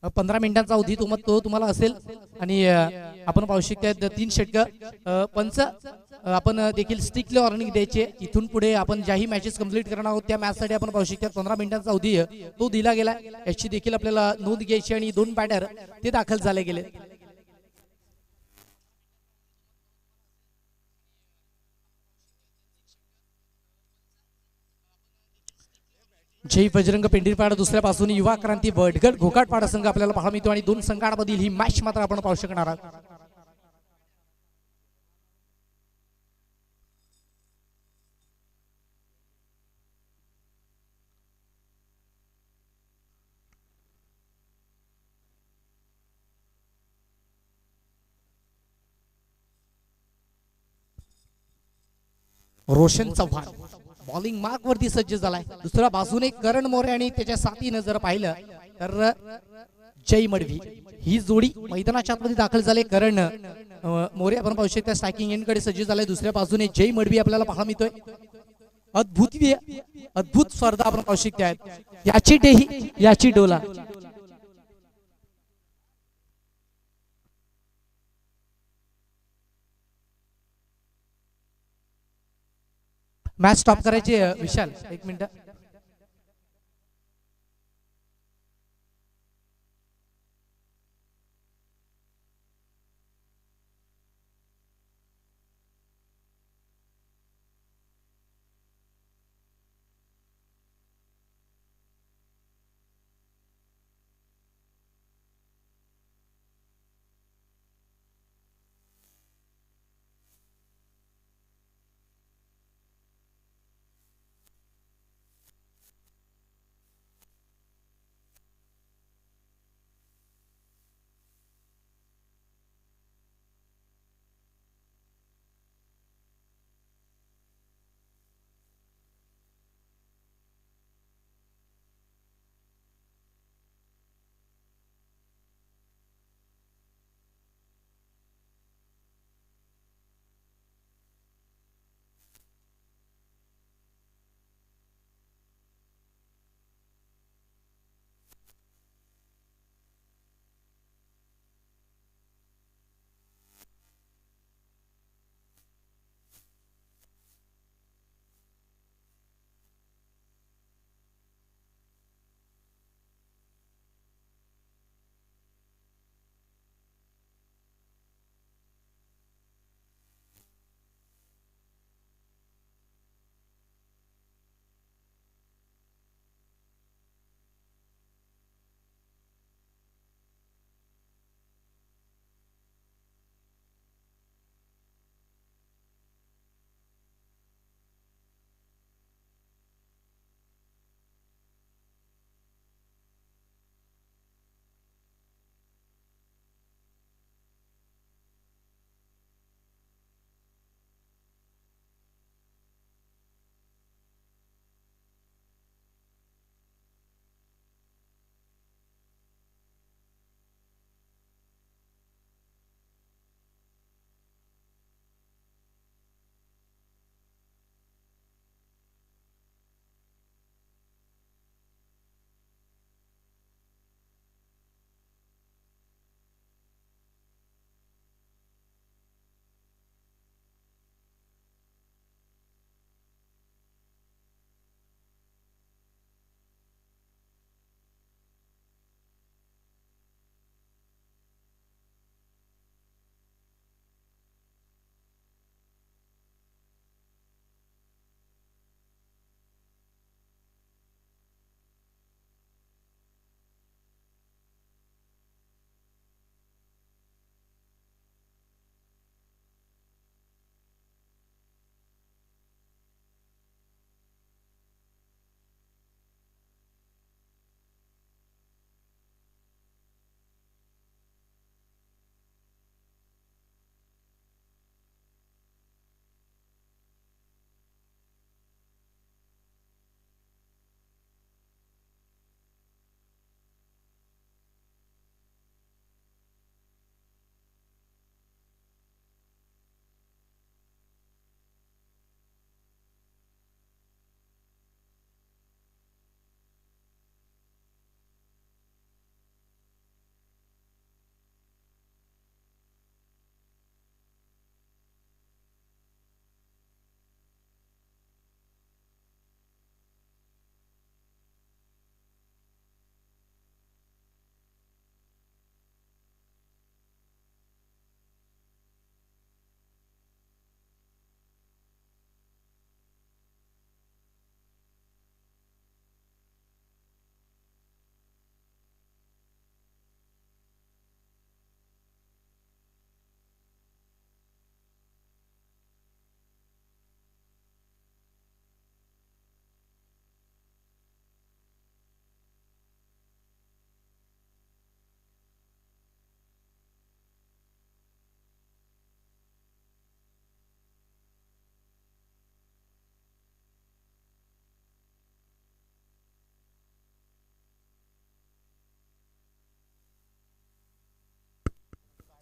15 मिनिटांचा अवधी तो तुम्हाला असेल आणि आपण पाहू शकता 3 षटक पंच आपण देखील स्ट्रिक्टली वॉर्निंग द्यायचे इथून पुढे आपण ज्याही मॅचेस कंप्लीट करणार आहोत त्या मॅचसाठी आपण पाहू शकता 15 मिनिटांचा अवधी तो दिला गेला याची देखील आपल्याला नोंद घ्यायची आणि 2 बॅटर ते दाखल झाले गेले. जय बजरंग पेंढीरपाडा दुसऱ्या बाजूने युवा क्रांती बडगड घोकाटपाडा संघ आपल्याला पाहायला मिळतो आणि 2 संघांमधील ही मॅच मात्र आपण पाहू शकणार आहोत. रोशन चव्हाण बॉलिंग मार्क वरती सज्ज झालाय. दुसऱ्या बाजूने करण मोरे आणि त्याच्या साथीनं जर पाहिलं तर जय मडवी ही जोडी मैदानाच्या आतमध्ये दाखल झाले. करण मोरे आपण पाहू शकता स्ट्रायकिंग एंड कडे सज्ज झालाय. दुसऱ्या बाजूने जय मडवी आपल्याला पाहायला मिळतोय. अद्भुत स्पर्धा आपण पाहू शकता. याची डेही याची डोला. मॅच स्टॉप करायची विशाल 1 मिनिट.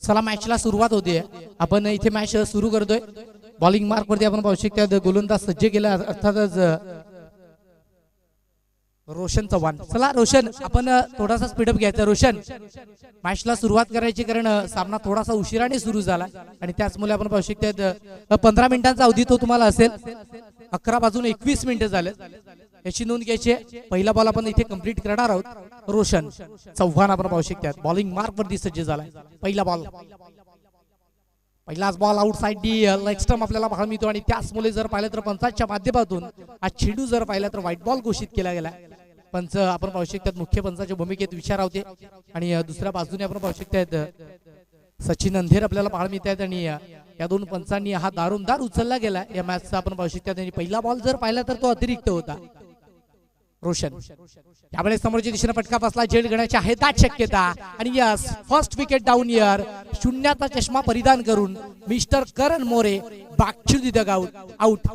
चला मॅचला सुरुवात होते. आपण इथे मॅच सुरू करतोय. बॉलिंग मार्क वरती आपण पाहू शकता गोलंदाज सज्ज केला अर्थातच रोशन चव्हाण. चला रोशन आपण थोडासा स्पीडअप घ्यायचा. रोशन मॅचला सुरुवात करायची कारण सामना थोडासा उशिराने सुरू झाला आणि त्याचमुळे आपण पाहू शकता 15 मिनिटांचा अवधी तो तुम्हाला असेल. 11 वाजून 21 मिनिटं झाले याची नोंद घ्यायची. पहिला बॉल आपण इथे कंप्लीट करणार आहोत. रोशन चव्हाण आपण पाहू शकता बॉलिंग मार्क वरती सज्ज झालाय. पहिला बॉल पहिलाच बॉल आउट साइड दी लेग स्टंप आपल्याला पाहायला मिळतो आणि त्याचमुळे जर पाहिलं तर पंचांच्या माध्यमातून हा चेंडू जर पाहिला तर व्हाईट बॉल घोषित केला गेला. पंच आपण पाहू शकतात मुख्य पंचाच्या भूमिकेत विचार होते आणि दुसऱ्या बाजूने आपण पाहू शकतात सचिन अंधेर आपल्याला पाहायला मिळतात आणि या दोन पंचांनी हा दारोमदार उचलला गेला या मॅचचा आपण पाहू शकतात. आणि पहिला बॉल जर पाहिला तर तो अतिरिक्त होता. रोशन त्यावेळेस समोरच्या दिशेने फटका बसला. झेल घेण्याची आहे दाट शक्यता आणि yes first wicket down year. शून्याचा चष्मा परिधान करून mister Karan More back to the out.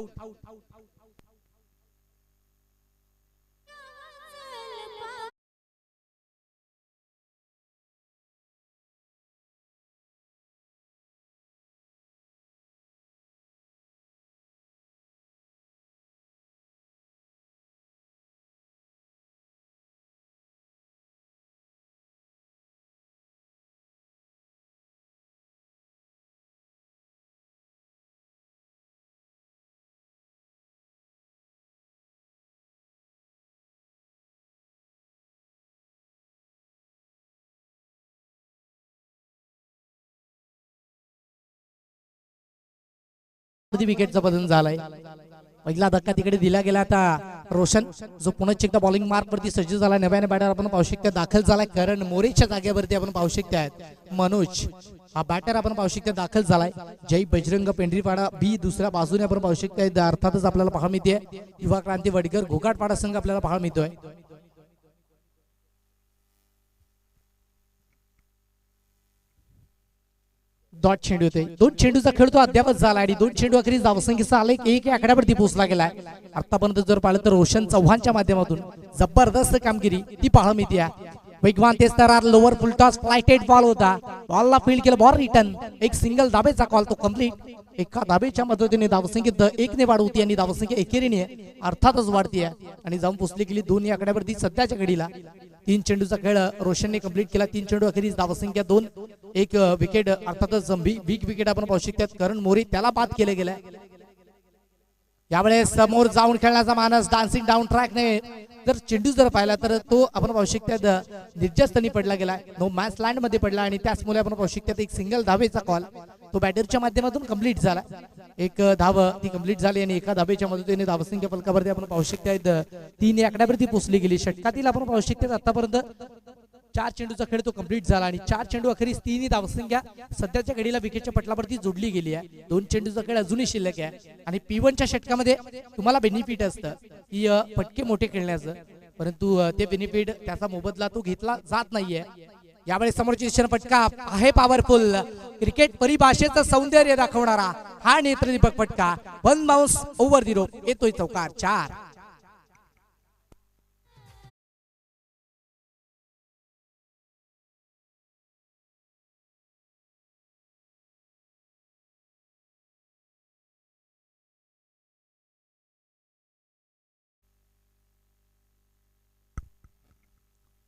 विकेटचा बदल झालाय. पहिला धक्का तिकडे दिला गेला. आता रोशन जो पुन्हा एकदा बॉलिंग मार्क वरती सज्ज झाला. नव्याने बॅटर आपण पाहू शकता दाखल झालाय. करण मोरेच्या जागेवरती आपण पाहू शकतात मनोज हा बॅटर आपण पाहू शकता दाखल झालाय. जय बजरंग पेंढरीपाडा बी दुसऱ्या बाजूने आपण पाहू शकता. अर्थातच आपल्याला पाहायला मिळते युवा क्रांती वडगर घोगाटपाडा संघ आपल्याला पाहायला मिळतोय. डॉट चेंडू होते. दोन चेंडूचा खेळ तो अद्यापच झाला आणि दोन चेंडू अखेरीस धावसंख्येचा आले एक आकड्यावरती पोहोचला गेलाय. आतापर्यंत जर पाहिलं तर रोशन चव्हाणच्या माध्यमातून जबरदस्त कामगिरी ती पाहायला मिळते. वेगवान तेस्तार lower full toss flighted ball होता. बॉलला फील्ड केलं. बॉल रिटर्न एक सिंगल धाबेचा कॉल तो कंप्लीट. एका धाबेच्या मदतीने धावसंख्येत 1 ने वाढ होती आणि धावसंख्या एकेरीने अर्थातच वाढतीये आणि जाऊन पोचली गेली 2 आकड्यावरती सध्याच्या घडीला. 3 चेंडूचा खेळ रोशनने कंप्लीट केला. 3 चेंडू अखेरीस धावसंख्या 2 एक विकेट अर्थातच बिग विकेट आपण पाहू शकतात. करण मोरे त्याला बाद केले गेले. यावेळेस समोर जाऊन खेळण्याचा मानस डान्सिंग डाऊन ट्रॅकने जर चेंडू जर पाहिला तर तो आपण पाहू शकतात निर्जस्थानी पडला गेला. नो मॅच लँड मध्ये पडला आणि त्याचमुळे आपण पाहू शकतात एक सिंगल धावेचा कॉल तो बॅटरच्या माध्यमातून कंप्लीट झाला. एक धाव ती कंप्लीट झाली आणि एका धावेच्या मदतीने धावसंख्या फलकावरती आपण पाहू शकतात 3 आकड्यावरती पोहोचली गेली. षटकातील आपण पाहू शकतात आतापर्यंत 4 चेंडूचा खेळ तो कंप्लीट झाला आणि 4 चेंडू अखेरीस 3 धावसंख्या सध्याच्या घडीला विकेटच्या पटलावरती जोडली गेली आहे. 2 चेंडूचा खेळ अजूनही शिल्लक आहे आणि P1च्या षटकामध्ये तुम्हाला बेनिफिट असतं की फटके मोठे खेळण्याचं, परंतु ते बेनिफिट त्याचा मोबदला तो घेतला जात नाहीये. यावेळेस समोरची दिशेने फटका आहे पॉवरफुल. क्रिकेट परिभाषेचं सौंदर्य दाखवणारा हा नेत्रदीपक फटका. 1 बाउन्स ओव्हर द रोप येतोय चौकार 4.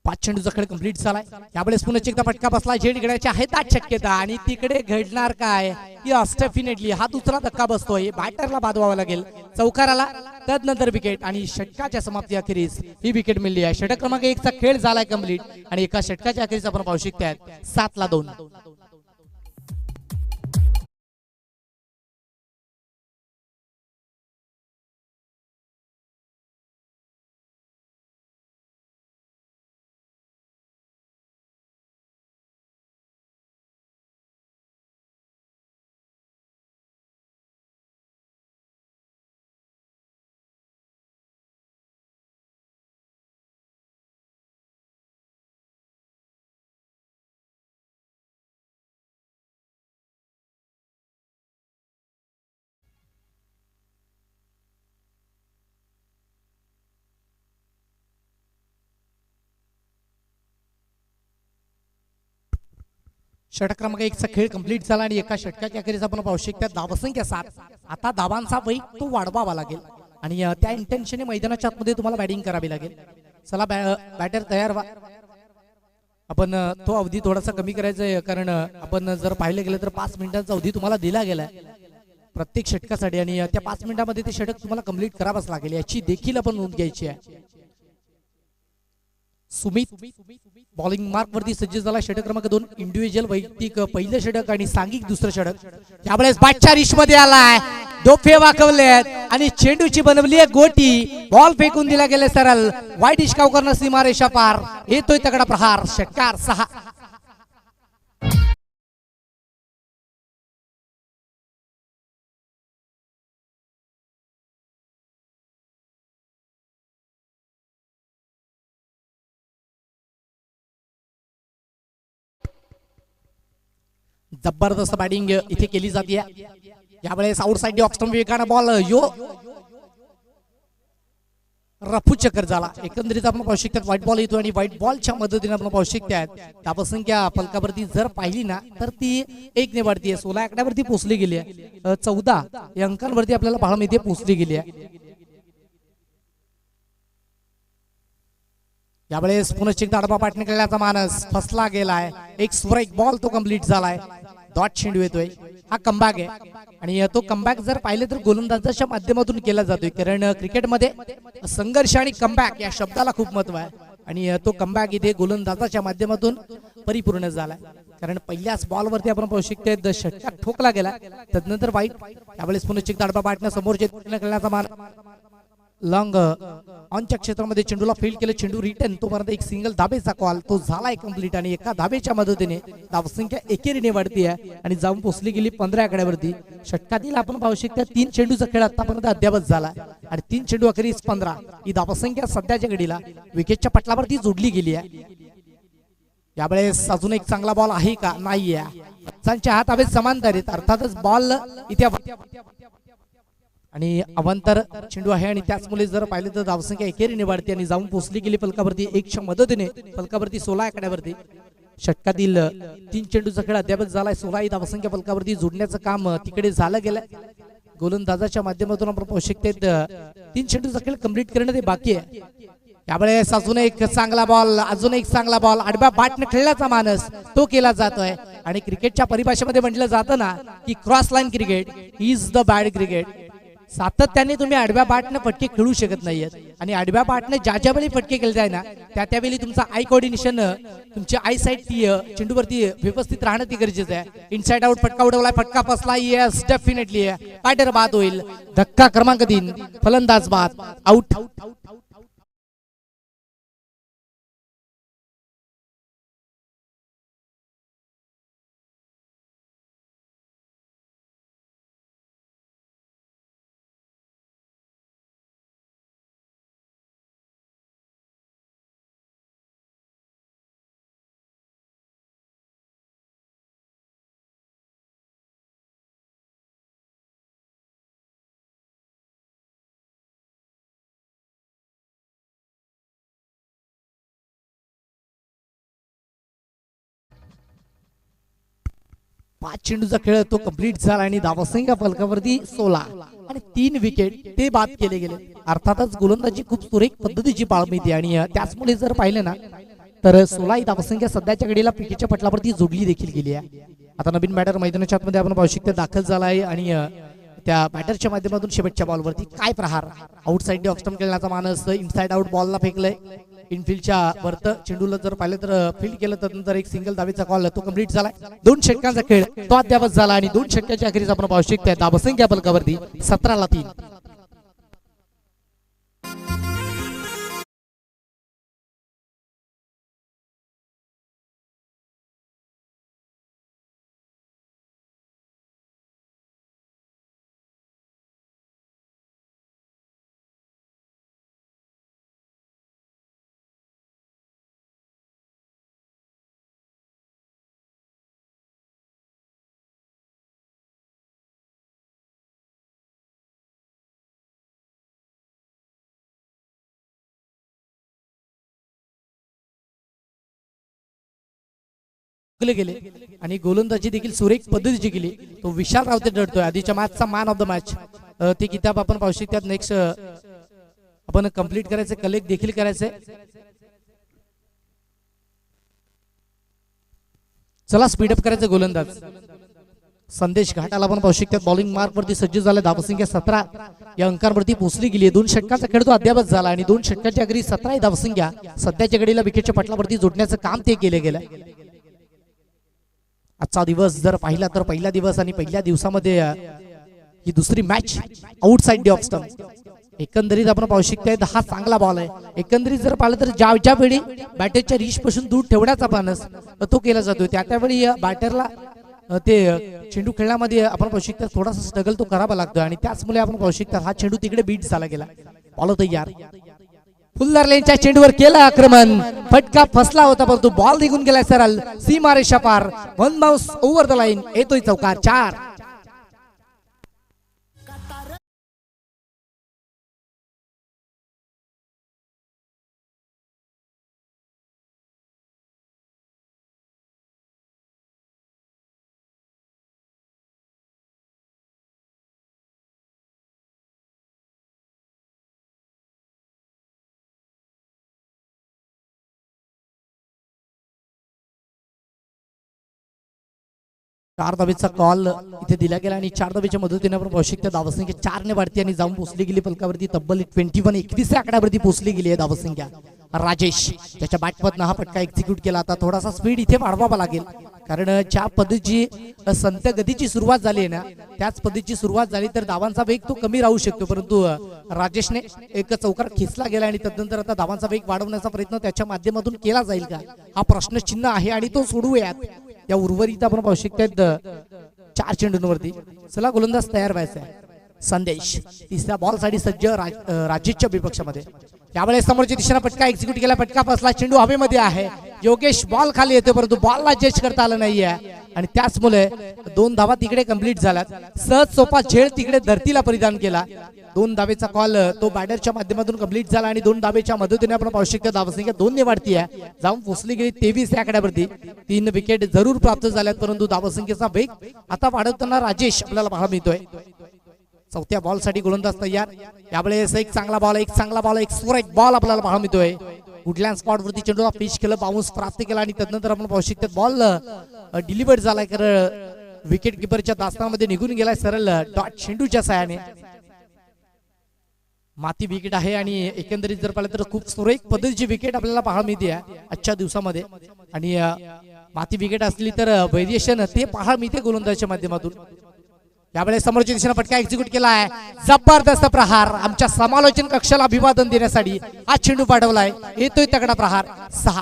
पाच चेंडूचा खेळ कंप्लीट झालाय. यावेळेस पुन्हा एकदा फटका बसला. झेड घेण्याची आहे दाट शक्यता आणि तिकडे घडणार काय यस डेफिनेटली हा दुसरा धक्का बसतोय. बॅटरला बाद व्हावं लागेल चौकाराला. त्यानंतर विकेट आणि षटकाच्या समाप्ती अखेरीस ही विकेट मिळली आहे. षटक क्रमांक 1 चा खेळ झालाय कंप्लीट आणि एका षटकाच्या अखेरीस आपण पाहू शकतात 7-2. षटक क्रमांक 1 चा खेळ कंप्लीट झाला आणि एका षटकाच्या अखेरीस आपण पाहू शकता धावसंख्या 7. आता धावांचा वेग तो वाढवावा लागेल आणि त्या इंटेन्शनने मैदानाच्या आतमध्ये तुम्हाला बॅटिंग करावी लागेल. चला बॅटर तयार व्हा. आपण तो अवधी थोडासा कमी करायचा आहे, कारण आपण जर पाहिलं गेलं तर 5 मिनिटांचा अवधी तुम्हाला दिला गेलाय प्रत्येक षटकासाठी आणि त्या 5 मिनिटांमध्ये ते षटक तुम्हाला कंप्लीट करावंच लागेल, याची देखील आपण नोंद घ्यायची आहे. सुमित बॉलिंग मार्क वरती सज्ज झाला. षटक क्रमांक 2 इंडिव्हिज्युअल वैयक्तिक पहिलं षटक आणि सांघिक दुसरं षटक. त्यावेळेस बादशाह रिश मध्ये आलाय, डोफे वाकवलेत आणि चेंडूची बनवली आहे गोटी. बॉल फेकून दिला गेले सरळ वाईट इश्काव करणं सीमारेषा पार. येतोय तगडा प्रहार. षटकार 6. जबरदस्त बॅटिंग इथे केली जाते. यावेळेस आउटसाइड ऑफ स्टंप वेगाने बॉल यो रफू चक्कर झाला. एकंदरीत आपण पाहू शकतात व्हाईट बॉल येतो आणि व्हाईट बॉलच्या मदतीने आपण पाहू शकतात धावसंख्या फलकावरती जर पाहिली ना तर ती 1 ने वाढतीये. 16 आकड्यावरती पोहोचली गेली आहे. 14 या अंकांवरती आपल्याला पाहायला मिळते पोहोचली गेली आहे. यावेळेस पुनश्च एकदा आडवा पाठ निघाल्याचा मानस फसला गेलाय. एक स्ट्राइक बॉल तो कंप्लीट झालाय. डॉट चेंडू येतोय. हा कमबॅक आहे आणि तो कमबॅक जर पाहिले तर गोलंदाजाच्या माध्यमातून केला जातोय, कारण क्रिकेटमध्ये संघर्ष आणि कमबॅक या शब्दाला खूप महत्व आहे आणि तो कमबॅक इथे गोलंदाजाच्या माध्यमातून परिपूर्ण झालाय. कारण पहिल्याच बॉलवरती आपण पाहू शकतो षटकार ठोकला गेला, त्यानंतर वाईट. त्यावेळेस पुन्हा चिक दाडबा पाठनं समोरचे करण्याचा मान लॉंग ऑनच्या क्षेत्रामध्ये चेंडूला फील्ड केलं. चेंडू रिटर्न तोपर्यंत एक सिंगल धाबेचा कॉल तो झालाय कंप्लीट आणि एका धाबेच्या मदतीने धावसंख्या एकेरीने वाढती आहे आणि जाऊन पोहोचली गेली 15 आकड्यावरती. षटकातील आपण पाहू शकता 3 चेंडूचा खेळ आतापर्यंत अद्यावत झाला आणि 3 चेंडू अखेरीस 15 ही धावसंख्या सध्याच्या घडीला विकेटच्या पटलावरती जोडली गेली आहे. यावेळेस अजून एक चांगला बॉल आहे का? नाहीये. पंचांच्या हात हवेत समांतर आहेत, अर्थातच बॉल इथे आणि अवंतर चेंडू आहे आणि त्याचमुळे जर पाहिलं तर धावसंख्या एकेरीने वाढते आणि जाऊन पोहोचली गेली फलकावरती 1च्या मदतीने फलकावरती 16 आकड्यावरती. षटकातील 3 चेंडूचा खेळ अद्याप झालाय. 16 ही धावसंख्या फलकावरती जोडण्याचं काम तिकडे झालं गेलंय. गोलंदाजाच्या माध्यमातून आपण पाहू शकतो 3 चेंडूचा खेळ कंप्लीट करणं ते बाकी आहे. यावेळेस अजून एक चांगला बॉल, अजून एक चांगला बॉल आडव्या बॅटने खेळण्याचा मानस तो केला जातोय आणि क्रिकेटच्या परिभाषेमध्ये म्हटलं जातं ना की cross line cricket is the bad cricket. सातत्याने तुम्ही आडव्या बाटने फटके खेळू शकत नाहीयेत आणि आडव्या बाटने ज्या वेळी फटके केले जाय ना त्यावेळी तुमचा आय कोऑर्डिनेशन, तुमची आय साईट चेंडूवरती व्यवस्थित राहणं ती गरजेचं आहे. इनसाइड आउट फटका उडवलाय, फटका फसला. येस डेफिनेटली बॅटर बाद होईल. धक्का क्रमांक 3 फलंदाज बाद आउट. पाच चेंडूचा खेळ तो कंप्लीट झाला आणि धावसंख्या फलकावरती 16 आणि 3 विकेट ते बाद केले गेले. अर्थातच गोलंदाजी खूप सुरेख पद्धतीची पाळमिती आणि त्याचमुळे जर पाहिलं ना तर 16 ही धावसंख्या सध्याच्या घडीला पिकेच्या पटलावरती जोडली देखील गेली आहे. आता नवीन बॅटर मैदानाच्या आतमध्ये आपण पाहू शकतो दाखल झाला आहे आणि त्या बॅटरच्या माध्यमातून शेवटच्या बॉलवरती काय प्रहार. आउटसाइड ऑफ स्टंप खेळण्याचा मानस इनसाइड आउट बॉलला फेकलंय. इनफिल्डच्या वरत चेंडूला जर पाहिलं तर फील्ड केलं त्यानंतर एक सिंगल धावेचा कॉल तो कंप्लीट झालाय. 2 षटकांचा खेळ तो अद्यावत झाला आणि 2 षटकाच्या अखेरीस आपण पाहू शकतो धावसंख्या फलकावरती 17-3. ठोकले गेले आणि गोलंदाजी देखील सुरेख पद्धतीची केली. तो विशाल रावते ठरतोय आधीच्या मॅचचा मॅन ऑफ द मॅच. ते किताब आपण पाहू शकतात. नेक्स्ट आपण कंप्लीट करायचे, कलेक्ट देखील करायचे. चला स्पीडअप करायचं. गोलंदाज संदेश घाटाला आपण पाहू शकतात बॉलिंग मार्क वरती सज्ज झाला. धावसंख्या 17 या अंकांवरती पोहोचली गेली आहे. 2 षटकांचा खेळ तो अद्यापच झाला आणि 2 षटकांच्या अगदी 17 धावसंख्या सध्याच्या घडीला विकेटच्या पटलावरती जोडण्याचं काम ते केले गेलं. आजचा दिवस जर पाहिला तर पहिला दिवस आणि पहिल्या दिवसामध्ये ही दुसरी match outside the off stump. एकंदरीत आपण पाहू शकता हा चांगला बॉल आहे. एकंदरीत जर पाहिलं तर ज्या वेळी बॅटरच्या रीच पासून दूर ठेवण्याचा मानस तो केला जातोय त्यावेळी बॅटरला ते चेंडू खेळण्यामध्ये आपण पाहू शकता थोडासा स्ट्रगल तो करावा लागतो आणि त्याचमुळे आपण पाहू शकता हा चेंडू तिकडे बीट झाला गेला. बॉल तयार. फुल्लर लेनच्या चेंडूवर केलं आक्रमण. फटका फसला होता परंतु बॉल निघून गेला सरळ सीमारेषा पार. 1 बाउन्स ओव्हर द लाईन. येतोय चौकार. 4. चार धावेचा कॉल इथे दिला गेला आणि 4 धावेच्या मदतीने आपण पाहू शकता धावसंख्या 4 ने वाढते आणि जाऊन पोहोचली गेली फलकावरती तब्बल 21 आकड्यावरती पोहोचली गेली आहे धावसंख्या. राजेश त्याच्या बॅटमधनं हा फटका एक्झिक्यूट केला. आता थोडासा स्पीड इथे वाढवावा लागेल कारण ज्या पद्धतीची संत गतीची सुरुवात झाली आहे ना त्याच पद्धतीची सुरुवात झाली तर धावांचा वेग तो कमी राहू शकतो. परंतु राजेशने एक चौकार खेचला गेला आणि तदनंतर आता धावांचा वेग वाढवण्याचा प्रयत्न त्याच्या माध्यमातून केला जाईल का हा प्रश्नचिन्ह आहे आणि तो सोडवूयात. या उर्वरित आपण पाहू शकतात 4 चेंडूंवरती. चला गोलंदाज तयार व्हायचा आहे. संदेश तिसऱ्या बॉल साठी सज्ज. राजेशच्या विपक्षामध्ये यावेळेस समोरच्या दिशेने फटका एक्झिक्यूट केला. फटका फसला. चेंडू हवेमध्ये आहे. योगेश बॉल खाली येतो परंतु बॉलला जज करता आलं नाहीये आणि त्याचमुळे 2 धावा तिकडे कंप्लीट झाल्यात. सहज सोपा झेल तिकडे धरतीला परिधान केला. 2 धावेचा कॉल तो बॅटरच्या माध्यमातून कंप्लीट झाला आणि 2 धावेच्या मदतीने आपण पाहू शकतो धावसंख्या 2 ने वाढती आहे. जाऊन पोहोचली गेली 23 या आकड्यावरती. 3 विकेट जरूर प्राप्त झाल्यात परंतु धावसंख्येचा वेग आता वाढवताना राजेश आपल्याला पाहायला मिळतोय. चौथ्या बॉल साठी गोलंदाज तयार. यावेळेस एक चांगला बॉल एक स्ट्राइक बॉल आपल्याला पाहायला मिळतोय. वुडलँड स्पॉट वरती चेंडूला पिच केलं. बाउन्स प्राप्त केला आणि त्यानंतर आपण पाहू शकतो बॉल डिलिव्हर्ड झालाय कारण विकेट किपरच्या दास्तानामध्ये निघून गेलाय सरळ डॉट चेंडूच्या साहाय्याने. माती विकेट आहे आणि एकंदरीत जर पाहिलं तर खूप सुरेख पद्धतीची विकेट आपल्याला पाहायला मिळते आजच्या दिवसामध्ये आणि माती विकेट असली तर व्हेरिएशन ते पाहायला मिळते गोलंदाजीच्या माध्यमातून. यावेळेस समोरच्या दिशेने फटका एक्झिक्यूट केला आहे. जबरदस्त प्रहार. आमच्या समालोचन कक्षाला अभिवादन देण्यासाठी हा चेंडू पाठवलाय. येतोय तगडा प्रहार. 6.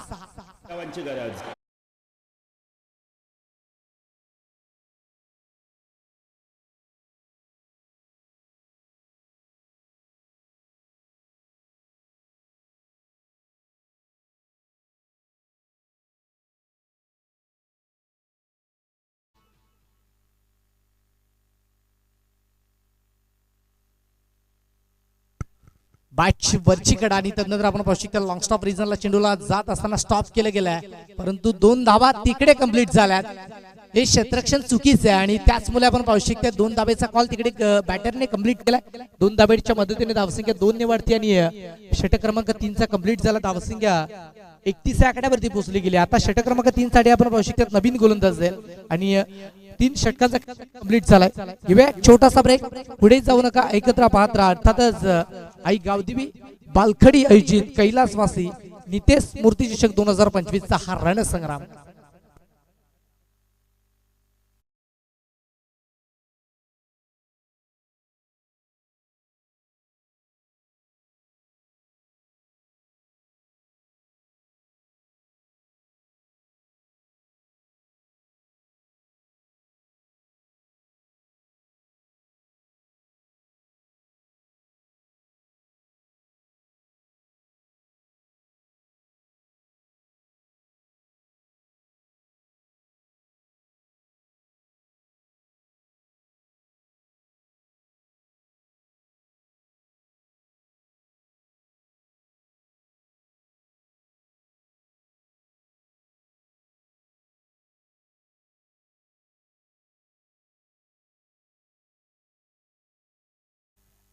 बॅटची वरची कडा आणि त्यानंतर आपण पाहू शकतो लॉंग स्टॉप रिजनला चेंडूला जात असताना स्टॉप केलं गेलाय परंतु 2 धावा तिकडे कंप्लीट झाल्यात. हे क्षेत्ररक्षण चुकीचं आहे आणि त्याचमुळे आपण पाहू शकतो 2 धावेचा कॉल तिकडे बॅटरने कंप्लीट केलाय. 2 धावेच्या मदतीने धावसंख्या 2 ने वाढते आणि षटक क्रमांक 3 चा कंप्लीट झाला. धावसंख्या 31 आकड्यावरती पोहोचली गेली. आता षटक क्रमांक 3 साठी आपण पाहू शकतो नवीन गोलंदाज जाईल आणि 3 षटकाचा कंप्लीट झालाय. घेऊया छोटासा ब्रेक. पुढे जाऊ नका, एकत्र पाहत राहा. अर्थातच आई गावदेवी बालखडी आयोजित कैलासवासी नितेश मूर्ती चषक 2025 चा हा रणसंग्राम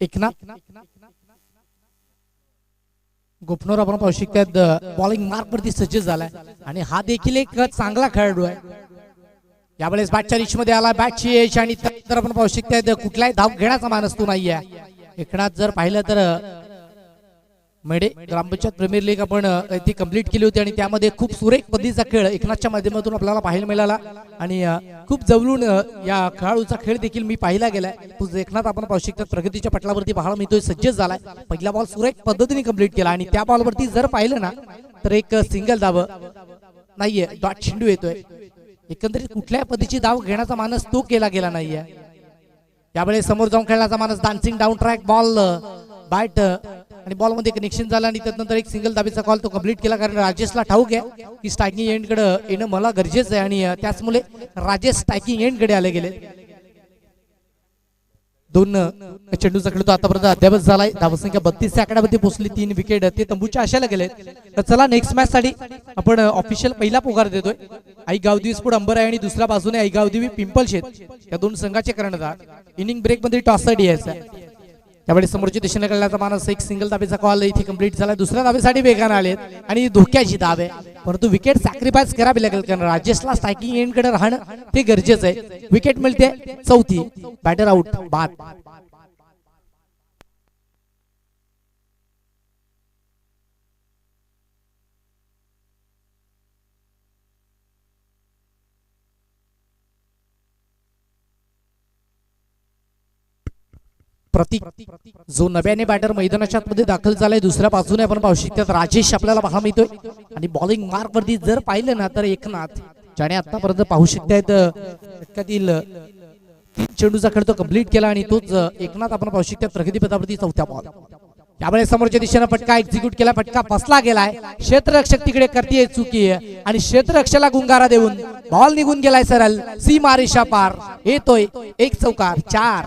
एकनाथ गोपनोर आपण पाहू शकतात बॉलिंग मार्क वरती सज्ज झालाय आणि हा देखील एक चांगला खेळाडू आहे. यावेळेस बॅटच्या रिच मध्ये आला, बॅटची एज आणि तर आपण पाहू शकतात कुठलाही धाव घेण्याचा मानस तो नाहीये. एकनाथ जर पाहिलं तर मेडे ग्रामपंचायत प्रीमियर लीग आपण ती कंप्लीट केली होती आणि त्यामध्ये खूप सुरेख पद्धतीचा खेळ एकनाथच्या माध्यमातून आपल्याला पाहायला मिळाला आणि खूप जवळून या खेळाडूचा खेळ देखील मी पाहिला गेलाय. तो एकनाथ आपण पाहू शकतात प्रगतीच्या पटलावरती पाहायला मिळतोय, सज्ज झालाय. पहिला बॉल सुरेख पद्धतीने कंप्लीट केला आणि त्या बॉलवरती जर पाहिलं ना तर एक सिंगल धाव नाहीये, डॉट चेंडू येतोय. एकंदरीत कुठल्याही पद्धतीची धाव घेण्याचा मानस तो केला गेला नाहीये. यावेळी समोर जाऊन खेळण्याचा मानस, dancing down track ball bat आणि बॉल मध्ये कनेक्शन झालं आणि त्यानंतर एक सिंगल धाबीचा कॉल तो कंप्लीट केला. कारण राजेशला ठाऊक आहे की स्ट्रायकिंग एंड कडे येणं मला गरजेचं आहे आणि त्याचमुळे राजेश स्ट्रायकिंग एंड कडे आले गेले. दोन चेंडूचा खेळ तो आतापर्यंत अद्यावत झालाय. धावसंख्या 32 आकड्यावरती पोहोचली, 3 विकेट ते तंबूच्या आशाला गेले. तर चला नेक्स्ट मॅच साठी आपण ऑफिशियल पहिला पुकार देतोय. आई गावदेवी स्पोर्ट अंबर आहे आणि दुसऱ्या बाजूने आई गावदेवी पिंपळशेत या दोन संघाचे कर्णधार. इनिंग ब्रेक मध्ये टॉस साठी यायचा. त्यावेळी समोरच्या दिशेने खेळण्याचा मानस, एक सिंगल धाबेचा कॉल इथे कंप्लीट झाला. दुसऱ्या धाबेसाठी वेगाने आलेत आणि धोक्याची धाव आहे, परंतु विकेट सॅक्रिफाईस करावी लागेल कारण राजेशला स्ट्रायकिंग एंड कडे राहणं ते गरजेचं आहे. विकेट मिळते चौथी, बॅटर आउट बाद. प्रतीक जो नव्याने बॅटर मैदानाच्या मध्ये दाखल झालाय, दुसऱ्या बाजूने आपण पाहू शकतात राजेश आपल्याला पाहायला मिळतोय आणि बॉलिंग मार्क वरती जर पाहिलं ना तर एकनाथ ज्याने आतापर्यंत पाहू शकतात एखादील 3 चेंडूचा खेळ तो कंप्लीट केला आणि तोच एकनाथ आपण पाहू शकतात प्रगतीपथावरती चौथ्या बॉल. यावेळेस समोरच्या दिशेने फटका एक्झिक्यूट केला, फटका फसला गेलाय. क्षेत्ररक्षक तिकडे करतीये चुकी आणि क्षेत्ररक्षकाला गुंगारा देऊन बॉल निघून गेलाय सरळ सीमारेषा पार. येतोय एक चौकार, 4.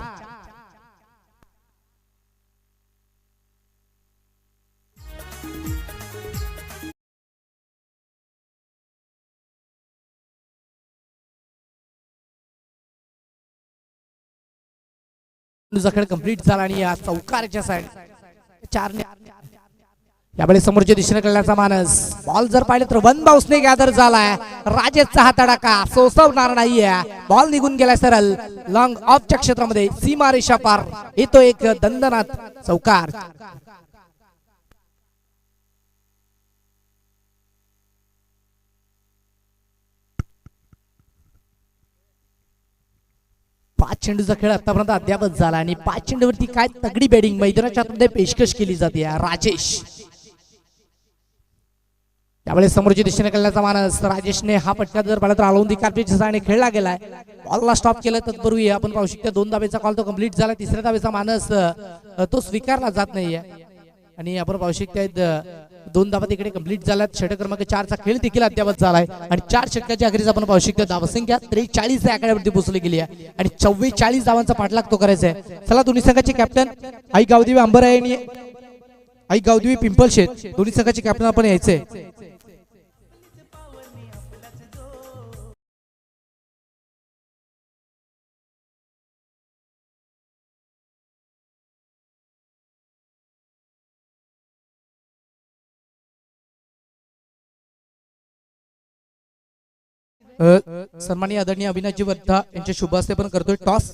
खेळ कंप्लीट झाला आणि या चौकारच्या साइड 4 ने. यावेळी समोरच्या दिशेने खेळण्याचा मानस, बॉल जर पाहिलं तर 1 बाउन्सने गॅदर झालाय. राजेशचा हा तडाखा सोसवणार नाहीये, बॉल निघून गेलाय सरळ लॉंग ऑफच्या क्षेत्रामध्ये सीमारेषा पार. येतो एक दणदणात चौकार. पाच चेंडूचा खेळ आतापर्यंत अद्यापच झाला आणि 5 चेंडूवरती काय तगडी बॅटिंग मैदानाच्या आतमध्ये पेशकश केली जाते राजेश. त्यावेळेस समोरच्या दिशेने खेळण्याचा मानस, राजेशने हा फटका जर पाहिला तर आळवंदी कार्पेटच्या खेळला गेलाय. बॉलला स्टॉप केलं तत्पूर्वी आपण पाहू शकतो 2 धाबेचा कॉल तो कंप्लीट झाला. तिसऱ्या धाबेचा मानस तो स्वीकारला जात नाहीये आणि आपण पाहू शकतो 2 धाबा तिकडे कंप्लीट झाल्यात. षटक क्रमांक 4 चा खेळ देखील अद्यावत झालाय आणि 4 षटकाच्या अखेरीस आपण पाहू शकतो धावसंख्या 43 आकड्यावरती पोहोचली गेली आहे आणि 44 धावांचा पाठलाग तो करायचा आहे. चला दोन्ही संघाचे कॅप्टन आई गावदेवी अंबर आहे आणि आई गावदेवी पिंपळशेत दोन्ही संघाचे कॅप्टन आपण यायचे. सन्माननीय आदरणीय अविनाशजी वर्धा यांच्या शुभ हस्ते पण करतोय टॉस.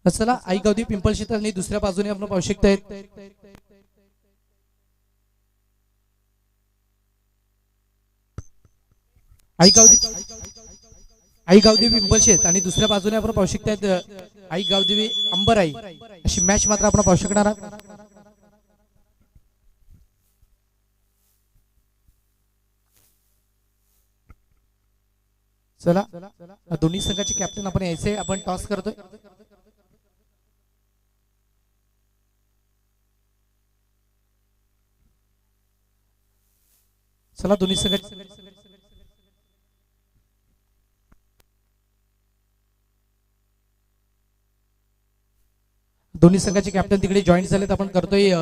चला आई गावदेवी पिंपळशेत आणि दुसऱ्या बाजूने आपण पाहू शकतो आई गावदेवी पिंपळशेत आणि दुसऱ्या बाजूने आपण पाहू शकतो आई गावदेवी अंबराई. अशी मॅच मात्र आपण पाहू शकणार आहात. चला दोन्ही संघाचे कॅप्टन आपण यायचे, आपण टॉस करतोय. चला दोन्ही संघाचे कॅप्टन तिकडे जॉईन झालेत. आपण करतोय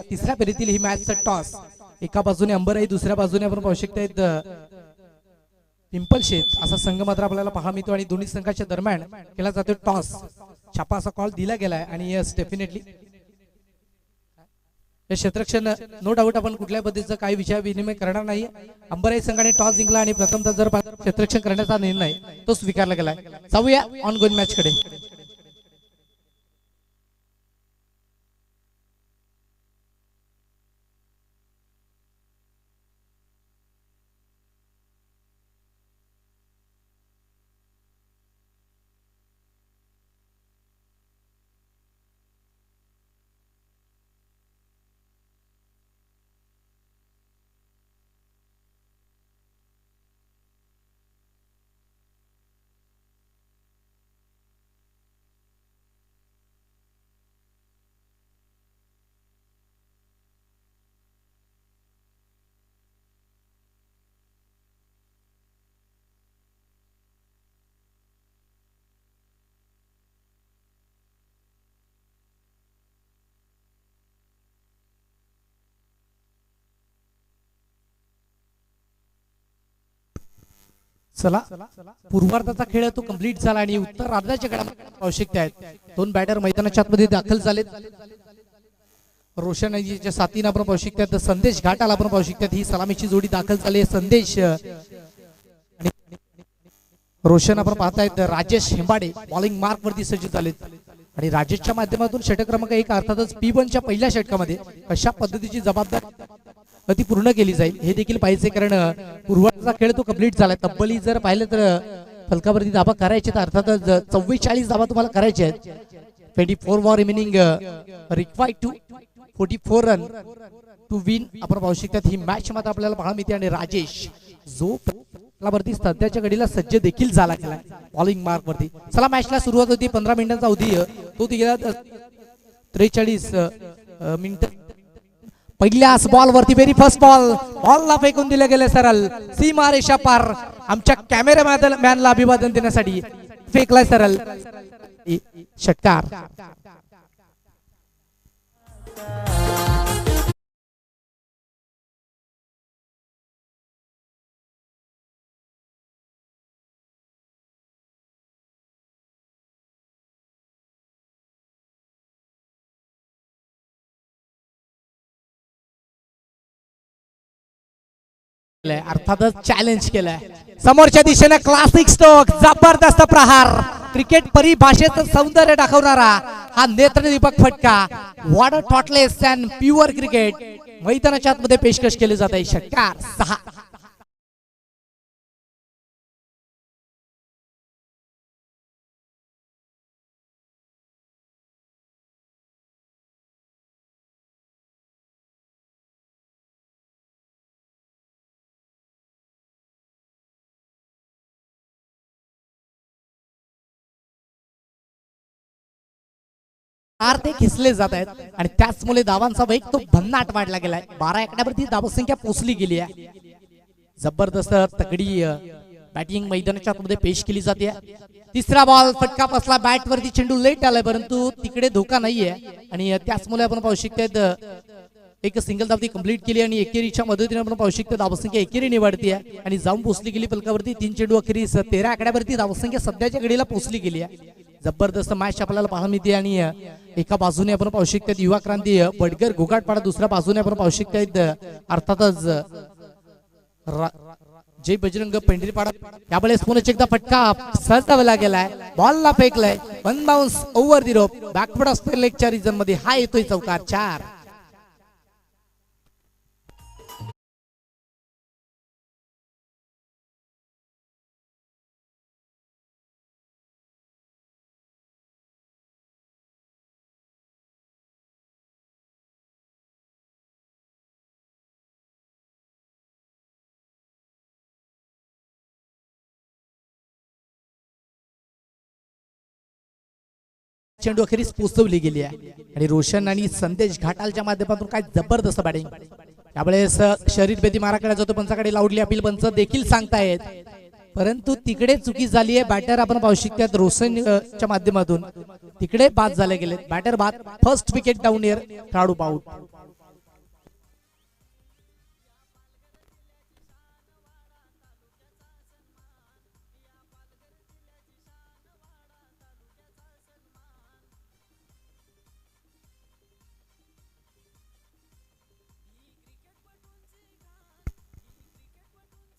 तिसऱ्या फेरीतील ही मॅचचा टॉस. एका बाजूने अंबराई, दुसऱ्या बाजूने आपण पाहू शकतो पिंपल शेत असा संघ मात्र आपल्याला पाहायला मिळतो आणि दोन्ही संघाच्या दरम्यान केला जातो टॉस. छापा असा कॉल दिला गेलाय आणि यस डेफिनेटली हे क्षेत्ररक्षण नो डाऊट आपण कुठल्या पद्धतीचं काही विचार विनिमय करणार नाही. अंबराई संघाने टॉस जिंकला आणि प्रथमतः जर क्षेत्ररक्षण करण्याचा निर्णय तो स्वीकारला गेलाय. जाऊया ऑन गोइंग मॅच कडे. चला पूर्वार्धाचा खेळ तो कंप्लीट झाला आणि उत्तर अर्धाच्या गडामध्ये आवश्यकता आहेत. दोन बॅटर मैदानाच्या आतमध्ये दाखल झालेत. रोशनजीच्या साथीने आपण पाहू शकतात. संदेश घाटाला आपण पाहू शकतात. ही सलामीची जोडी दाखल झाली. संदेश आणि रोशन आपण पाहतायत. राजेश हेंबाडे बॉलिंग मार्क वरती सज्ज झालेत आणि राजेशच्या माध्यमातून षटक क्रमांक 1 अर्थातच P1च्या पहिल्या षटकामध्ये कशा पद्धतीची जबाबदारी ती पूर्ण केली जाईल हे देखील पाहिजे. कारण पूर्वाचा खेळ तो कंप्लीट झालाय. तब्बली जर पाहिलं तर फलकावरती धाबा करायचे तर अर्थातच 44 धाबा तुम्हाला करायचे आहेत. 24 war remaining required to 44 run to win आपण पाहू शकतात. ही मॅच मात्र आपल्याला पाहायला मिळते आणि राजेश जो वरती सध्याच्या घडीला सज्ज देखील झाला गेला बॉलिंग मार्क वरती. चला मॅचला सुरुवात होती. 15 मिनिटांचा अवधी तो गेला 43 मिनिट. पहिल्याच बॉल वरती व्हेरी फर्स्ट बॉलला फेकून दिले गेले सरळ सीमारेषा पार. आमच्या कॅमेरामॅनला अभिवादन देण्यासाठी फेकलाय सरळ षटकार. अर्थातच चॅलेंज केलंय. समोरच्या दिशेने क्लासिक स्ट्रोक जबरदस्त प्रहार. क्रिकेट परिभाषेचं सौंदर्य दाखवणारा हा नेत्रदीपक फटका. What a thoughtless and pure cricket मैदानाच्या आतमध्ये पेशकश केले जात आहे. षटकार 6. ते खिसले जात आहेत आणि त्याचमुळे धावांचा वेग तो भन्नाट वाढला गेलाय. 12 आकड्यावरती धावसंख्या पोहोचली गेली आहे. जबरदस्त तगडी बॅटिंग मैदानाच्या आतमध्ये पेश केली जाते. तिसरा बॉल फटका बसला. बॅट वरती चेंडू लेट आलाय परंतु तिकडे धोका नाहीये आणि त्याचमुळे आपण पाहू शकतो एक सिंगल धाव ती कंप्लीट केली आणि एकेरीच्या मदतीने आपण पाहू शकतो धावसंख्या एकेरी निवडती आहे आणि जाऊन पोहोचली गेली फलकावरती. 3 चेंडू अखेरीस 13 आकड्यावरती धावसंख्या सध्याच्या घडीला पोहोचली गेली आहे. जबरदस्त मॅच आपल्याला पाहायला मिळते आणि एका बाजूने आपण पाहू शकतो युवा क्रांती बडगर घोगाटपाडा. दुसऱ्या बाजूने आपण पाहू शकतो अर्थातच जय बजरंग पेंढरीपाडा. यावेळेस पुन्हा एकदा फटका सहजला गेलाय. बॉलला फेकलाय. 1 bounce over the rope. Backward असते लेगच्या रिजन मध्ये हा येतोय चौकार 4. चेंडू अखेरीस पोहोचवली गेली आहे आणि रोशन आणि संदेश घाटालच्या माध्यमातून काय जबरदस्त बॅटिंग. त्यावेळेस शरीर बेदी माराकडे जातो. पंचाकडे लावली अपील पंच देखील सांगतायत परंतु तिकडे चुकी झाली आहे. बॅटर आपण पाहू शकतात रोशनच्या माध्यमातून तिकडे बाद झाले गेले. बॅटर बाद. First wicket down air. खेळाडू आउट.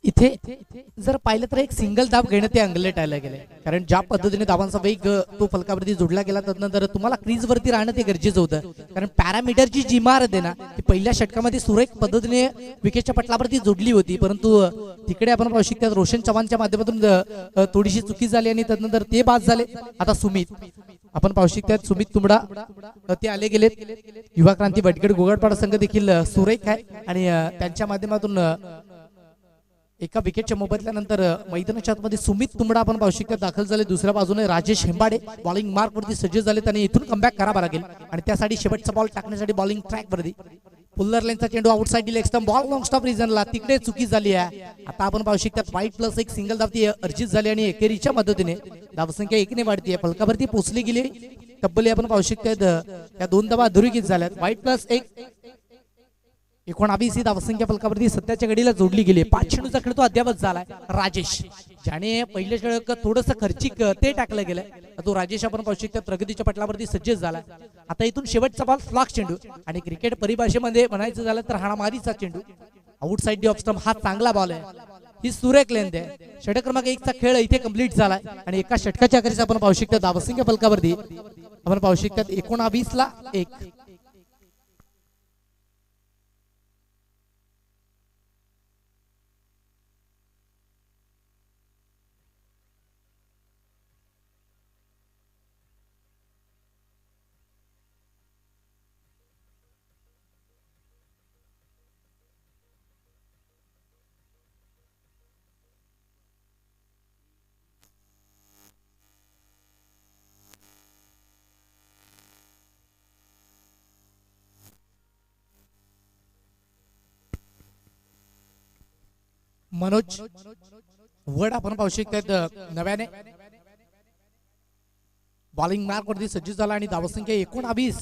इथे जर पाहिलं तर एक सिंगल दाब घेणं ते अंगलटायला गेले, कारण ज्या पद्धतीने धावांचा वेग तो फलकावरती जोडला गेला त्यानंतर तुम्हाला क्रीजवरती राहणं ते गरजेचं होतं, कारण पॅरामीटरची जी इमारत आहे ना ती पहिल्या षटकामध्ये सुरेख पद्धतीने विकेटच्या पटलावरती जोडली होती, परंतु तिकडे आपण पाहू शकतो रोशन चव्हाणच्या माध्यमातून थोडीशी चुकी झाली आणि त्यानंतर ते बाद झाले. आता सुमित आपण पाहू शकतात सुमित तुंबडा ते आले गेलेत. युवा क्रांती वडगड गोगडपाडा संघ देखील सुरेख आहे आणि त्यांच्या माध्यमातून एका विकेटच्या मोबदल्यानंतर मैदानाच्या आतमध्ये सुमित तुंबडा आपण पाहू शकता दाखल झाले. दुसऱ्या बाजूने राजेश हेंबाडे बॉलिंग मार्क वरती सज्ज झाले, त्यांनी इथून कमबॅक करावा लागेल आणि त्यासाठी शेवटचा बॉल टाकण्यासाठी बॉलिंग ट्रॅक वरती पुल्लर लेनचा चेंडू outside leg stump ball long stop रिजनला तिकडे चुकी झाली आहे. आता आपण पाहू शकता वाईट प्लस एक सिंगल धाव ती अर्जित झाली आणि एकेरीच्या मदतीने धावसंख्या 1 ने वाढतीये. फलकावरती पोहोचली गेली तब्बल आपण पाहू शकता या 2 धावा अधोरेखित झाल्यात. वाईट प्लस 1 19 ही धावसंख्या फलकावरती सध्याच्या घडीला जोडली गेली. 5 चेंडूचा खेळ तो अद्यावत झालाय. राजेश ज्याने पहिले षटक थोडंसं खर्चिक ते टाकलं गेलंय, तो राजेश आपण पाहू शकता प्रगतीच्या पटलावरती सज्ज झाला. आता इथून शेवटचा बॉल फ्लॉक चेंडू आणि क्रिकेट परिभाषेमध्ये म्हणायचं झालं तर हाणामारीचा चेंडू आउटसाइड ऑफ स्टंप हा चांगला बॉल आहे. ही सुरेख लेंथ आहे. षटक क्रमांक 1 चा खेळ इथे कंप्लीट झालाय आणि एका षटकाच्या अखेरीस आपण पाहू शकता धावसंख्या फलकावरती आपण पाहू शकता 19 ला 1. मनोज वड आपण पाहू शकता नव्याने बॉलिंग मार्क वरती सज्ज झाला आणि धावसंख्या 19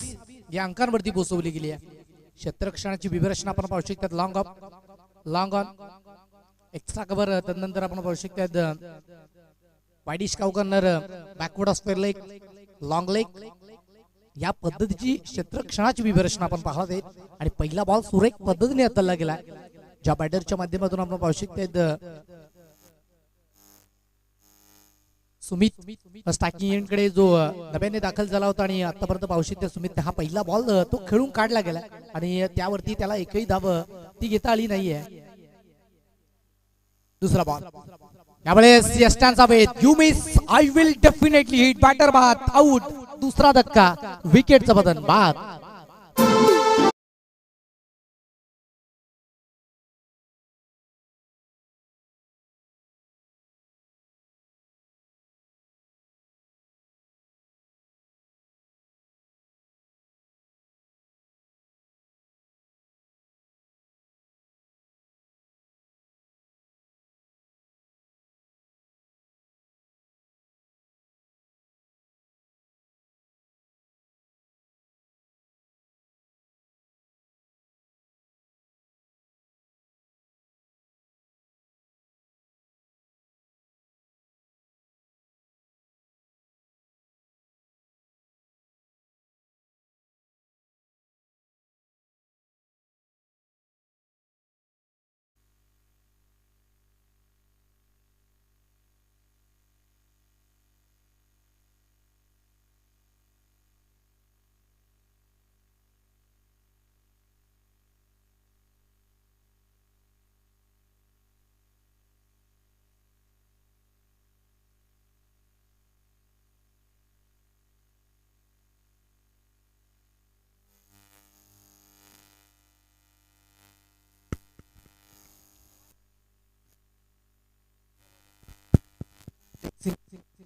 या अंकांवरती पोहोचवली गेली आहे. क्षेत्ररक्षणाची विभरचना आपण पाहू शकतात. लॉंग ऑन एक्स्ट्रा कव्हर त्यानंतर आपण पाहू शकतात widish cow corner backward square leg long leg या पद्धतीची क्षेत्ररक्षणाची विभरचना आपण पाहत आहेत आणि पहिला बॉल सुरेख पद्धतीने हाताळला गेला. ज्या बॅटरच्या माध्यमातून आपण पाहू शकता सुमित स्टॅकिंग कडे जो नव्याने दाखल झाला होता आणि आतापर्यंत पाहू शकता सुमित हा पहिला बॉल तो खेळून काढला गेला आणि त्यावरती त्याला एकही धाव ती घेता आली नाहीये. दुसरा बॉल यावेळेस यष्टांचा वेध you miss I will definitely hit batter बाद आउट. दुसरा धक्का विकेटचं पतन बाद.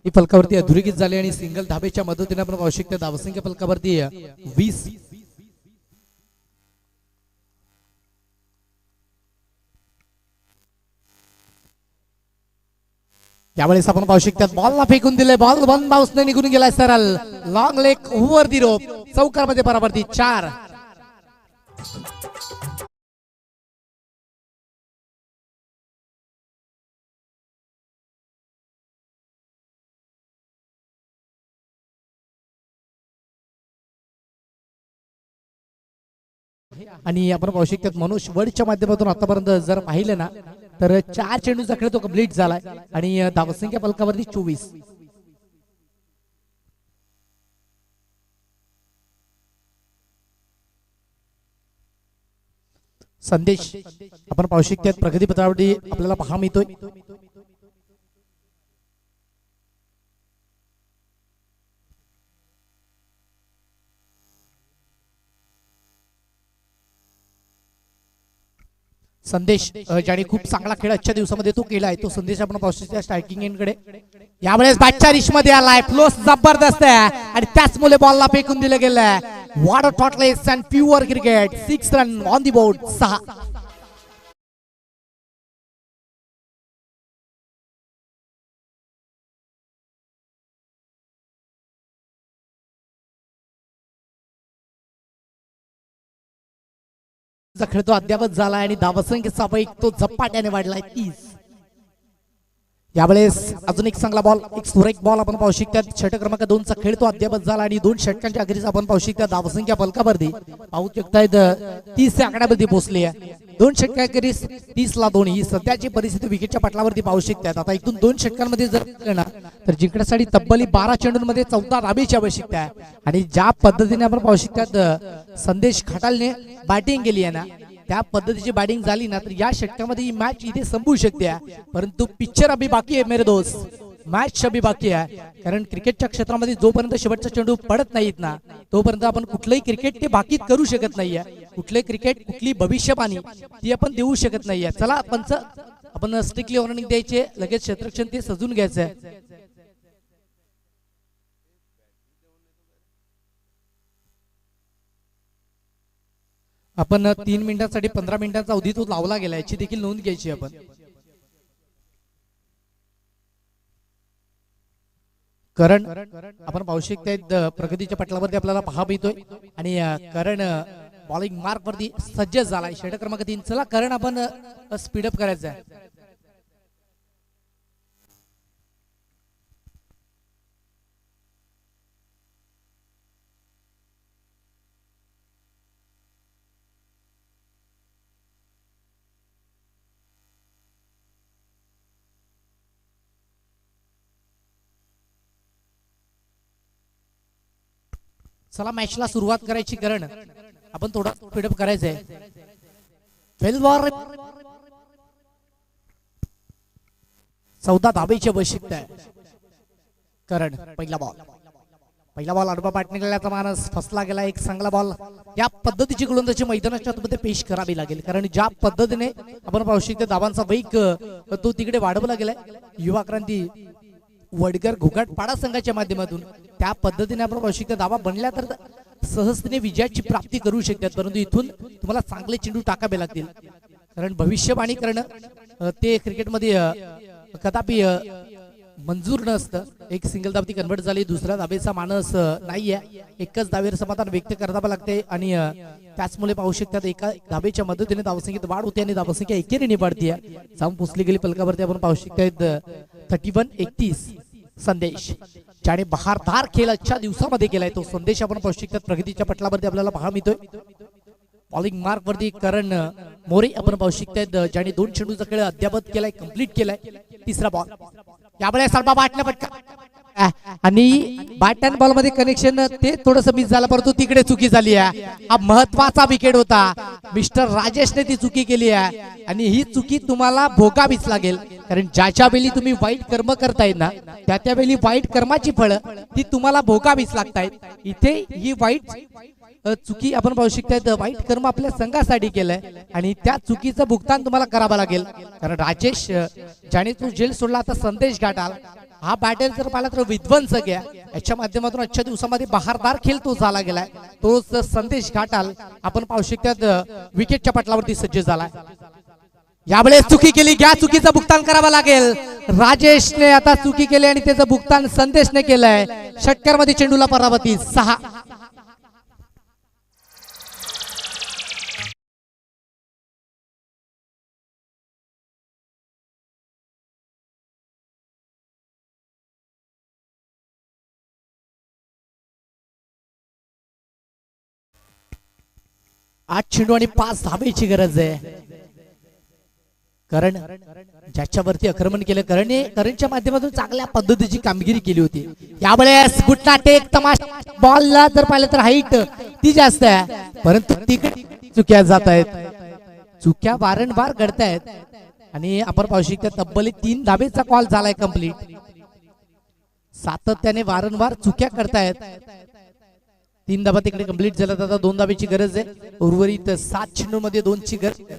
ही फलकावरती अधोरेखित झाले आणि सिंगल धाबेच्या मदतीने आपण पाहू शकता धावसंख्या फलकावरती 20. यावेळेस आपण पाहू शकता बॉलला फेकून दिले. बॉल वन बाउन्सने निघून गेलाय सरळ लॉंग लेग ओव्हर दी रोप चौकारमध्ये परावर्ती 4. आणि आपण पाहू शकतात मनोज वडच्या माध्यमातून आतापर्यंत जर पाहिलं ना तर 4 चेंडूचा खेळ तो कंप्लीट झालाय आणि धावसंख्या फलकावरती 24. संदेश आपण पाहू शकतो प्रगती पत्रावरती आपल्याला पाहा मिळतोय. संदेश ज्याने खूप चांगला खेळ आजच्या दिवसामध्ये तो केलाय तो संदेश आपण पाहू शकतो स्ट्रायकिंग एंडकडे. यावेळेस बॅटच्या रिशमध्ये आलाय, फ्लोस जबरदस्त आहे आणि त्याचमुळे बॉलला फेकून दिलं गेलंय. What a thoughtless and pure cricket. 6 run on the board. 6. खेळ तो अद्यावत झाला आणि धावसंख्येचा वेग तो झपाट्याने वाढलाय 30. यावेळेस अजून एक चांगला बॉल, एक सुरेख बॉल आपण पाहू शकतात. षटक क्रमांक 2 चा खेळ तो अद्यावत झाला आणि 2 षटकांच्या अखेरीस आपण पाहू शकता धावसंख्या फलकावरती पाहू शकतायत 30 च्या आकड्यावरती पोहोचली आहे. 2 षटकांखेरीस 30 ला 2 ही सध्याची परिस्थिती विकेटच्या पटलावरती पाहू शकतात. आता इथून 2 षटकांमध्ये जर ना तर जिंकण्यासाठी तब्बली 12 चेंडूंमध्ये 14 धाबेची आवश्यकता आहे आणि ज्या पद्धतीने आपण पाहू शकतात संदेश खटालने बॅटिंग केली आहे ना त्या पद्धतीची बॅटिंग झाली ना तर या षटकामध्ये ही मॅच इथे संपू शकते. परंतु पिक्चर अभी बाकी आहे मेरे दोस्त, मॅच अभी बाकी आहे. कारण क्रिकेटच्या क्षेत्रामध्ये जोपर्यंत शेवटचा चेंडू पडत नाहीत ना तोपर्यंत आपण कुठलंही क्रिकेट ते बाकीत करू शकत नाहीये. कुठले क्रिकेट कुठली भविष्यवाणी ती आपण देऊ शकत नाहीये. चला पंच आपण स्ट्रिक्टली वॉर्निंग द्यायचे, लगेच क्षेत्ररक्षण ते सजून घ्यायचंय. आपण 3 मिनिटांसाठी 15 मिनिटांचा अवधी तो लावला गेला याची देखील नोंद घ्यायची आपण. करण आपण पाहू शकता प्रगतीच्या पटलावरती आपल्याला पाहा मिळतोय आणि करण बॉलिंग मार्क वरती सज्ज झालाय. षटक क्रमांक 3. चला करण आपण स्पीडअप करायचं आहे. चला मॅचला सुरुवात करायची करण आपण थोडा स्पीडअप करायचंय. 14 धाबेची आवश्यकता आहे. करण पहिला बॉल आडवा पाटणीला माणस फसला गेला. एक चांगला बॉल या पद्धतीची गोलंदाजी मैदानाच्या मध्ये पेश करावी लागेल कारण ज्या पद्धतीने आपण पाहू शकतो धाबांचा वेग तो तिकडे वाढवला गेलाय. युवा क्रांती वडगर घोघाटपाडा संघाच्या माध्यमातून त्या पद्धतीने आपण पाहू शकतो धाबा बनल्या तर सहजतेने विजयाची प्राप्ती करू शकतात. परंतु इथून तुम्हाला चांगले चेंडू टाकावे लागतील कारण भविष्यवाणी करणं ते क्रिकेटमध्ये कदापि मंजूर नसतं. एक सिंगल धाब ती कन्वर्ट झाली, दुसऱ्या धाबेचा मानस नाहीये. एकच धावेवर समाधान व्यक्त करावं लागते आणि त्याचमुळे पाहू शकतात एका धाबेच्या मदतीने धावसंख्येत वाढ होते आणि धावसंख्या एकेरीने वाढते. जाऊन पुसली गेली पलकावरती आपण पाहू शकतात 31-31. संदेश ज्याने बहारदार खेळ आजच्या दिवसामध्ये केलाय तो संदेश आपण पाहू शकतात प्रगतीच्या पटलावरती आपल्याला पाहा मिळतोय. बॉलिंग मार्क वरती करण मोरे आपण पाहू शकतात ज्याने 2 चेंडूचा खेळ अद्यावत केलाय, कंप्लीट केलाय. तिसरा बॉल यामुळे सर्व बाटल्या पटका आणि बॅट अँड बॉल मध्ये कनेक्शन ते थोडस मिस झालं परंतु तिकडे चुकी झाली आहे. हा महत्वाचा विकेट होता. मिस्टर राजेशने ती चुकी केली आहे आणि ही चुकी तुम्हाला भोगावीच लागेल कारण ज्याच्या वेळी तुम्ही वाईट कर्म करताय ना त्या वेळी वाईट कर्माची फळं ती तुम्हाला भोगावीच लागतायत. इथे ही वाईट चुकी आपण पाहू शकता वाईट कर्म आपल्या संघासाठी केलंय आणि त्या चुकीचं भुगतान तुम्हाला करावं लागेल कारण राजेश ज्याने तो जेल सोडला आता संदेश घाटाल हा बॅटर जर पाहिला तर विध्वंसक आहे. याच्या माध्यमातून आजच्या दिवसामध्ये बहारदार खेळ तो झाला गेलाय. तोच संदेश घाटाल आपण पाहू शकतात विकेटच्या पटलावरती सज्ज झालाय. यावेळेस चुकी केली, घ्या चुकीचं भुगतान करावं लागेल. राजेशने आता चुकी केली आणि त्याचं भुगतान संदेशने केलंय. षटकारमध्ये चेंडूला परावती 6. आठ चेंडू आणि 5 धाबेची गरज आहे. करण ज्याच्यावरती आक्रमण केलं करणच्या माध्यमातून चांगल्या पद्धतीची कामगिरी केली होती. यावेळेस गुटना टेक तमाशा बॉलला जर पाहिलं तर हाईट ती जास्त आहे, परंतु तिकडे चुक्या जात आहेत, चुक्या वारंवार घडतायत आणि आपण पाहू शकता तब्बल 3 धाबेचा कॉल झालाय कंप्लीट. सातत्याने वारंवार चुक्या करतायत. 3 धाबा तिकडे कंप्लीट झाल्यात, आता 2 धाबेची गरज आहे. उर्वरित 7 चेंडूमध्ये 2ची गरज.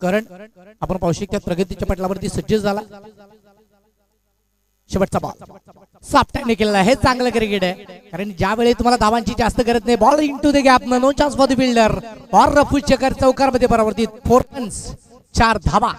करण आपण पाहू शकता प्रगतीच्या पटलावरती सज्ज झाला. शेवटचा बॉल साफ्टाने केलेला आहे. हे चांगलं क्रिकेट आहे, कारण ज्यावेळी तुम्हाला धावांची जास्त गरज नाही, ball into the gap, no chance for the fielder और रफू चकर चौकार मध्ये परावर्तित. 4 रन्स 4 धावा.